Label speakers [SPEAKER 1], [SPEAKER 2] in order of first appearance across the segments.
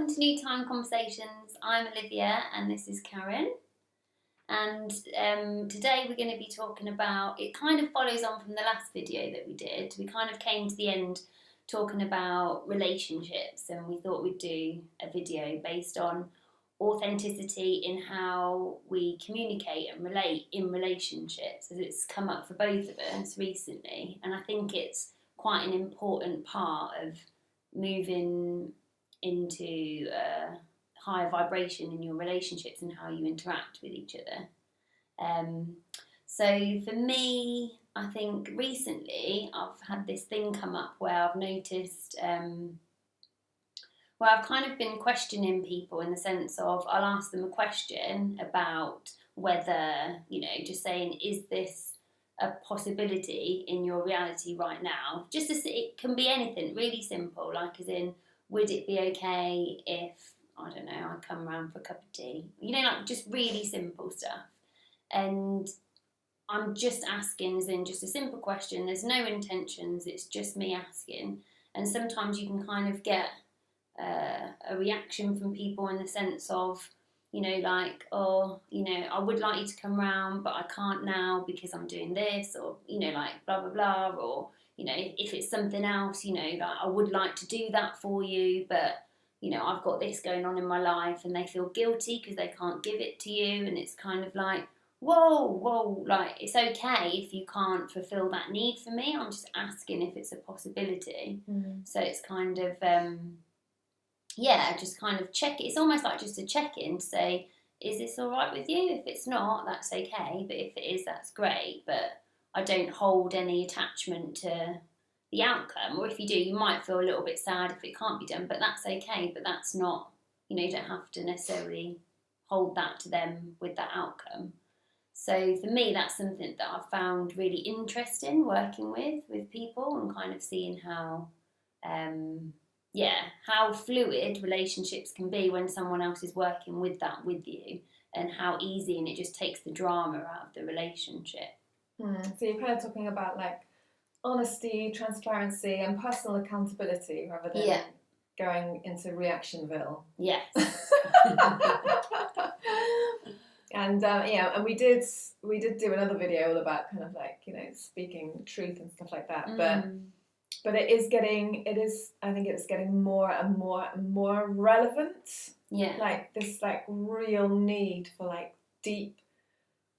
[SPEAKER 1] welcome to New Time Conversations. I'm Olivia and this is Karen. And today we're going to be talking about, it kind of follows on from the last video that we did. We kind of came to the end talking about relationships, and we thought we'd do a video based on authenticity in how we communicate and relate in relationships, as it's come up for both of us recently. And I think it's quite an important part of moving into a higher vibration in your relationships and how you interact with each other. So for me, I think recently I've had this thing come up where I've noticed where I've kind of been questioning people in the sense of I'll ask them a question about whether, just saying, is this a possibility in your reality right now? Just to see, it can be anything really simple, like as in, would it be okay if, I don't know, I come round for a cup of tea? Like just really simple stuff. And I'm just asking, as in just a simple question. There's no intentions, it's just me asking. And sometimes you can kind of get a reaction from people in the sense of, like, oh, I would like you to come round, but I can't now because I'm doing this, or, like, blah, blah, blah, or, if it's something else, like, I would like to do that for you, but, I've got this going on in my life, and they feel guilty because they can't give it to you, and it's kind of like, whoa, like, it's okay if you can't fulfill that need for me. I'm just asking if it's a possibility. So it's kind of, just kind of check it. It's almost like just a check-in to say, is this all right with you? If it's not, that's okay, but if it is, that's great. But I don't hold any attachment to the outcome, or if you do, you might feel a little bit sad if it can't be done, but that's okay. But that's not, you don't have to necessarily hold that to them with that outcome. So for me, that's something that I've found really interesting working with people, and kind of seeing how how fluid relationships can be when someone else is working with that with you, and how easy, and it just takes the drama out of the relationship.
[SPEAKER 2] So you're kind of talking about like honesty, transparency and personal accountability rather than going into reactionville.
[SPEAKER 1] Yes.
[SPEAKER 2] And and we did do another video all about kind of like, speaking truth and stuff like that. But I think it's getting more and more relevant.
[SPEAKER 1] Yeah.
[SPEAKER 2] Like this like real need for like deep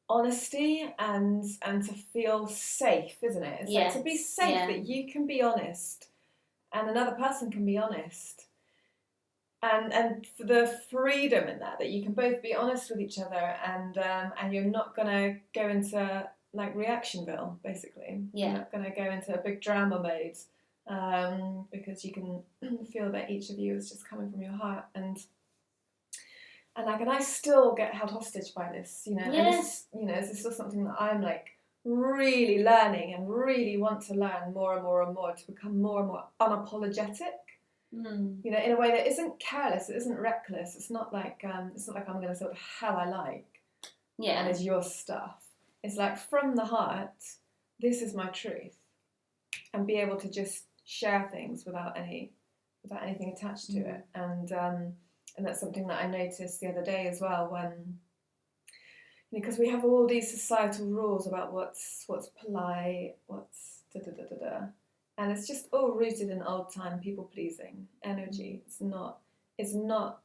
[SPEAKER 2] honesty and to feel safe, isn't it? It's like to be safe, that you can be honest and another person can be honest. And for the freedom in that you can both be honest with each other, and you're not gonna go into like reactionville, basically.
[SPEAKER 1] Yeah.
[SPEAKER 2] You're not gonna go into a big drama mode, because you can feel that each of you is just coming from your heart, and I still get held hostage by this,
[SPEAKER 1] Yes.
[SPEAKER 2] And this is still something that I'm like really learning and really want to learn more and more and more, to become more and more unapologetic. In a way that isn't careless, it isn't reckless. It's not like I'm going to sort of how I like, and it's your stuff. It's like from the heart, this is my truth, and be able to just share things without anything attached to it. And that's something that I noticed the other day as well, when, because we have all these societal rules about what's polite, what's da-da-da-da-da. And it's just all rooted in old-time people-pleasing energy. It's not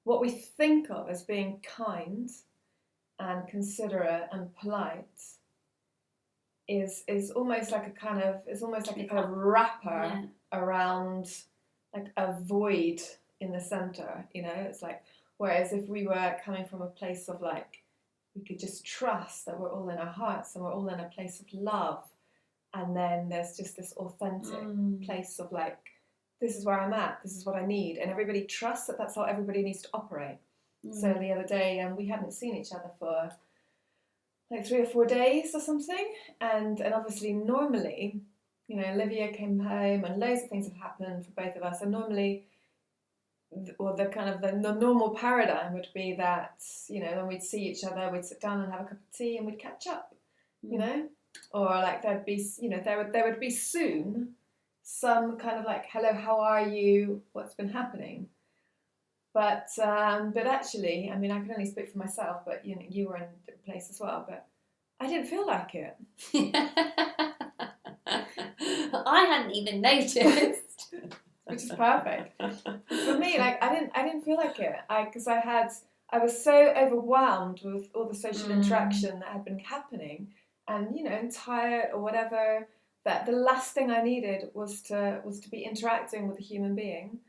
[SPEAKER 2] what we think of as being kind and considerate and polite is almost like a kind of wrapper around like a void in the center. It's like, whereas if we were coming from a place of like, we could just trust that we're all in our hearts and we're all in a place of love. And then there's just this authentic place of like, this is where I'm at, this is what I need. And everybody trusts that that's how everybody needs to operate. So the other day, we hadn't seen each other for like 3 or 4 days or something. And obviously normally, Olivia came home and loads of things have happened for both of us. And normally, or the normal paradigm would be that, when we'd see each other, we'd sit down and have a cup of tea and we'd catch up, or like there'd be, there would be soon some kind of like, hello, how are you? What's been happening? But actually, I mean, I can only speak for myself, but you were in a place as well, but I didn't feel like it.
[SPEAKER 1] I hadn't even noticed.
[SPEAKER 2] Which is perfect. For me, like I didn't feel like it. Because I was so overwhelmed with all the social interaction that had been happening, and and tired or whatever, that the last thing I needed was to be interacting with a human being.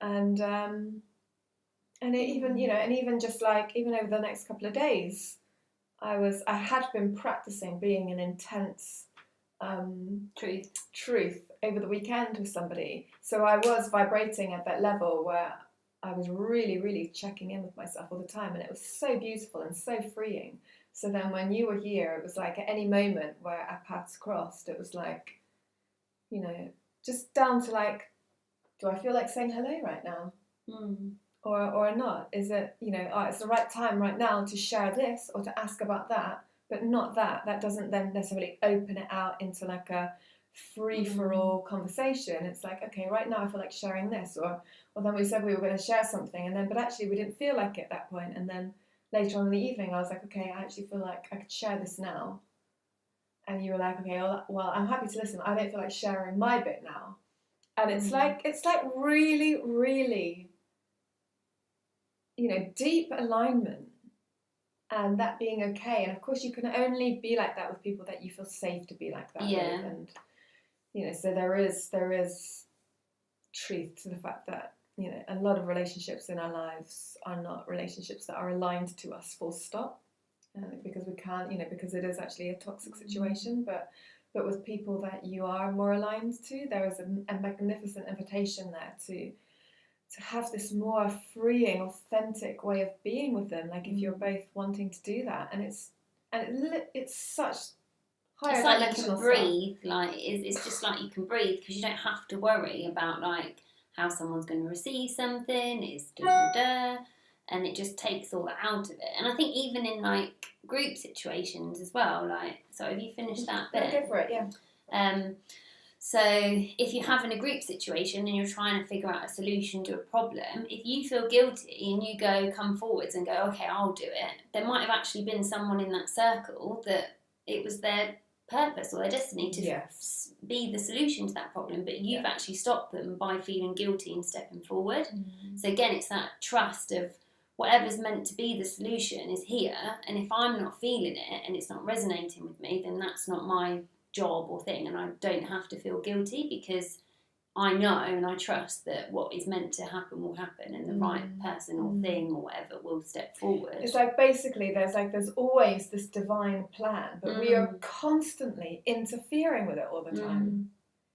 [SPEAKER 2] And it even just like, even over the next couple of days, I had been practicing being an intense truth over the weekend with somebody. So I was vibrating at that level where I was really, really checking in with myself all the time, and it was so beautiful and so freeing. So then when you were here, it was like at any moment where our paths crossed, it was like, just down to like, do I feel like saying hello right now? Or not? Is it, it's the right time right now to share this or to ask about that, but not that. That doesn't then necessarily open it out into like a free-for-all conversation. It's like, okay, right now I feel like sharing this, or then we said we were going to share something, but actually we didn't feel like it at that point. And then later on in the evening, I was like, okay, I actually feel like I could share this now. And you were like, okay, well, I'm happy to listen. I don't feel like sharing my bit now. And it's like really, really, deep alignment, and that being okay. And of course, you can only be like that with people that you feel safe to be like that with. And so there is truth to the fact that a lot of relationships in our lives are not relationships that are aligned to us, full stop, because we can't, because it is actually a toxic situation. But with people that you are more aligned to, there is a magnificent invitation there to have this more freeing, authentic way of being with them. Like if you're both wanting to do that, and it's such higher
[SPEAKER 1] it's like
[SPEAKER 2] dimensional
[SPEAKER 1] you can breathe. Like it's just like you can breathe, because you don't have to worry about like how someone's going to receive something. It's and it just takes all that out of it. And I think even in like group situations as well. Like, so have you finished that bit?
[SPEAKER 2] Go for it. Yeah.
[SPEAKER 1] So if you're having a group situation and you're trying to figure out a solution to a problem, if you feel guilty and you come forwards and go, okay, I'll do it, there might have actually been someone in that circle that it was their purpose or their destiny to be the solution to that problem, but you've actually stopped them by feeling guilty and stepping forward. So again, it's that trust of whatever's meant to be the solution is here, and if I'm not feeling it and it's not resonating with me, then that's not my job or thing, and I don't have to feel guilty, because I know and I trust that what is meant to happen will happen, and the right person or thing or whatever will step forward.
[SPEAKER 2] It's like basically there's always this divine plan, but we are constantly interfering with it all the time.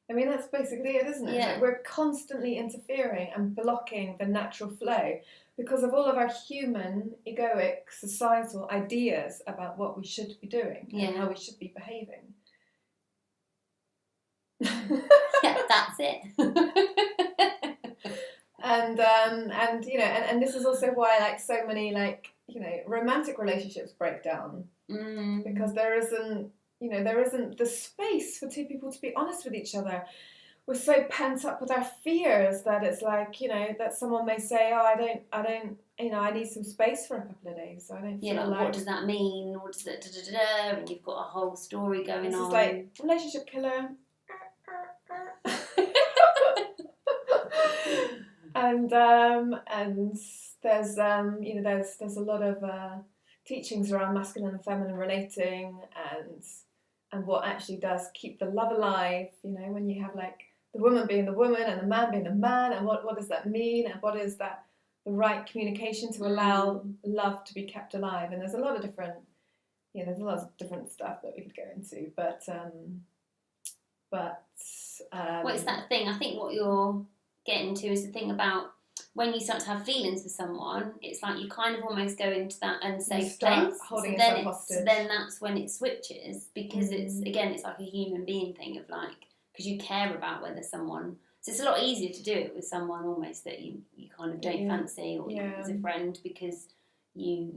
[SPEAKER 2] I mean, that's basically it, isn't it? Like we're constantly interfering and blocking the natural flow because of all of our human, egoic, societal ideas about what we should be doing and how we should be behaving.
[SPEAKER 1] Yeah, that's it.
[SPEAKER 2] and this is also why like so many romantic relationships break down, because there isn't the space for two people to be honest with each other. We're so pent up with our fears that it's like, that someone may say, oh, I don't I need some space for a couple of days, so I don't feel like...
[SPEAKER 1] what does that mean? What does it... And you've got a whole story going on.
[SPEAKER 2] It's like, relationship killer. and there's there's a lot of teachings around masculine and feminine relating, and what actually does keep the love alive, when you have like the woman being the woman and the man being the man, and what does that mean, and what is that the right communication to allow love to be kept alive. And there's a lot of different stuff that we could go into, but
[SPEAKER 1] what is that thing? I think what you're getting to is the thing about when you start to have feelings for someone, it's like you kind of almost go into that unsafe place.
[SPEAKER 2] Holding yourself hostage.
[SPEAKER 1] So then that's when it switches, because it's like a human being thing of like, because you care about whether someone... So it's a lot easier to do it with someone almost that you kind of don't fancy, or as a friend, because you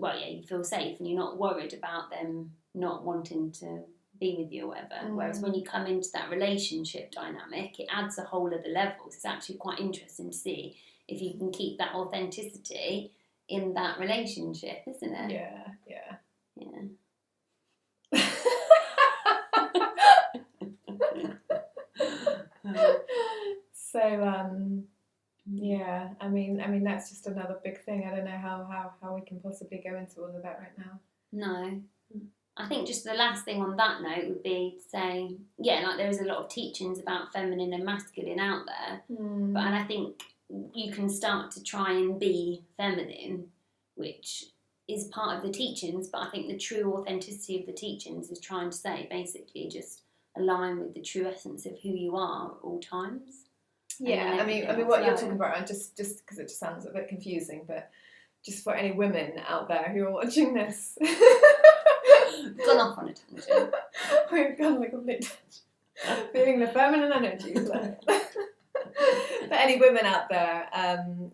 [SPEAKER 1] feel safe and you're not worried about them not wanting to be with you or whatever. Whereas when you come into that relationship dynamic, it adds a whole other level. It's actually quite interesting to see if you can keep that authenticity in that relationship, isn't it?
[SPEAKER 2] Yeah. So yeah, I mean that's just another big thing. I don't know how we can possibly go into all of that right now.
[SPEAKER 1] No. I think just the last thing on that note would be to say, yeah, like there is a lot of teachings about feminine and masculine out there, and I think you can start to try and be feminine, which is part of the teachings, but I think the true authenticity of the teachings is trying to say basically just align with the true essence of who you are at all times.
[SPEAKER 2] Yeah, I mean what you're talking about, and just because it just sounds a bit confusing, but just for any women out there who are watching this.
[SPEAKER 1] Gone off on a tangent.
[SPEAKER 2] We've gone on a complete tangent. Feeling the feminine energy. For any women out there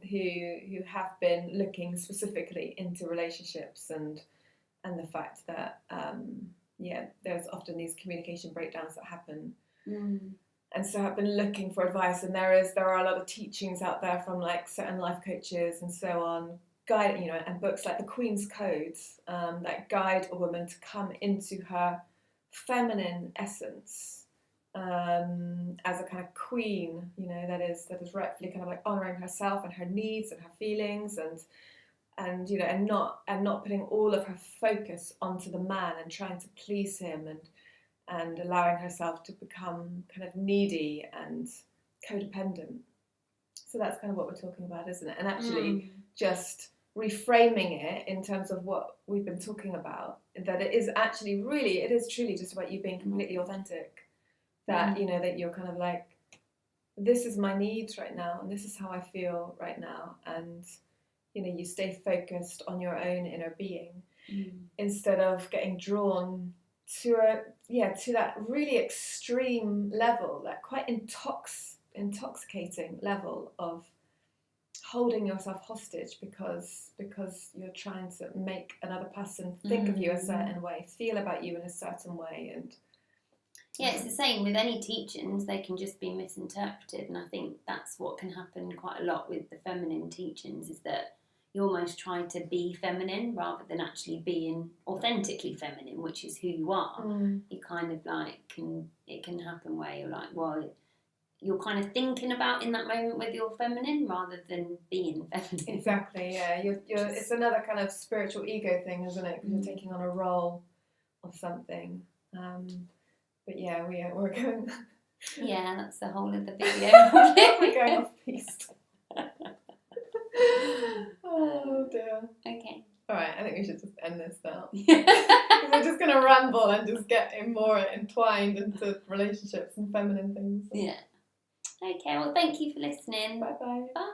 [SPEAKER 2] who have been looking specifically into relationships and the fact that there's often these communication breakdowns that happen, and so I've been looking for advice, and there are a lot of teachings out there from like certain life coaches and so on, and books like the Queen's Codes that guide a woman to come into her feminine essence as a kind of queen, that is rightfully kind of like honouring herself and her needs and her feelings, and not putting all of her focus onto the man and trying to please him and allowing herself to become kind of needy and codependent. So that's kind of what we're talking about, isn't it? And actually just reframing it in terms of what we've been talking about, that it is truly just about you being completely authentic, that that you're kind of like, this is my needs right now and this is how I feel right now, and you stay focused on your own inner being instead of getting drawn to that really extreme level, that quite intoxicating level of holding yourself hostage because you're trying to make another person think of you a certain way, feel about you in a certain way. And
[SPEAKER 1] it's the same with any teachings. They can just be misinterpreted, and I think that's what can happen quite a lot with the feminine teachings, is that you almost try to be feminine rather than actually being authentically feminine, which is who you are. You kind of like it can happen where you're like, well, you're kind of thinking about in that moment whether you're feminine rather than being feminine.
[SPEAKER 2] Exactly, yeah. It's another kind of spiritual ego thing, isn't it? Because you're taking on a role of something. But yeah, we're going.
[SPEAKER 1] Yeah, that's the whole of the video.
[SPEAKER 2] We're going off piste. Oh dear.
[SPEAKER 1] Okay.
[SPEAKER 2] All right, I think we should just end this now. Because we're just going to ramble and just get more entwined into relationships and feminine things.
[SPEAKER 1] Yeah. Okay, well, thank you for listening.
[SPEAKER 2] Bye-bye.
[SPEAKER 1] Bye.